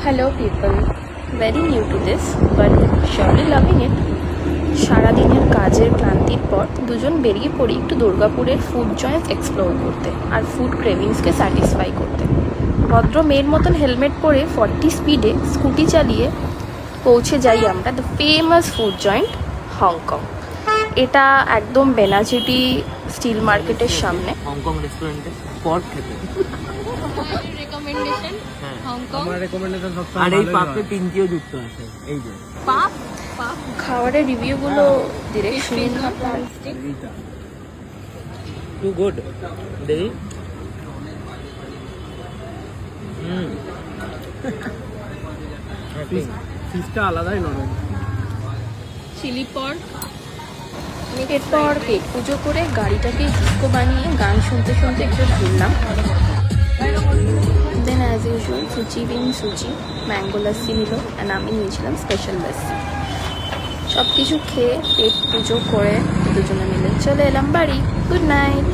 Hello people, very new to this but surely loving it. সারাদিনের কাজের ক্লান্তির পর দুজন বেরিয়ে পড়ি একটু দুর্গাপুরের ফুড জয়েন্টস এক্সপ্লোর করতে আর ফুড ক্রেভিংসকে স্যাটিসফাই করতে। ভদ্র মেয়ের মতন হেলমেট পরে 40 স্পিডে স্কুটি চালিয়ে পৌঁছে যাই আমরা the famous food joint Hong Kong. এটা একদম বেনাচিটি স্টিল মার্কেটের সামনে। হংকং রেস্টুরেন্টে পট খেতে রেকমেন্ডেশন হংকং আমার রেকমেন্ডেশন সবসময় আর এই ভালোই পাপে হয়। পিঙ্কিও যুক্ত আছে এই যে পাপ খাবারের রিভিউগুলো ডিরেক্ট শুনে নিলাম। এইটা টু গুড দেখি ফিশটা আলাদাই নরম। Chilli pork. এরপর পেট পুজো করে গাড়িটাকে ডিস্কো বানিয়ে গান শুনতে শুনতে একটু ঘুরলাম। দেন অ্যাজ ইউজুয়াল সুচি বিং সুচি, ম্যাঙ্গো লাস্সি নিল অ্যান্ড আমি নিয়েছিলাম স্পেশাল লাস্সি। সব কিছু খেয়ে পেট পুজো করে দুজনে মিলে চলে এলাম বাড়ি। Good night.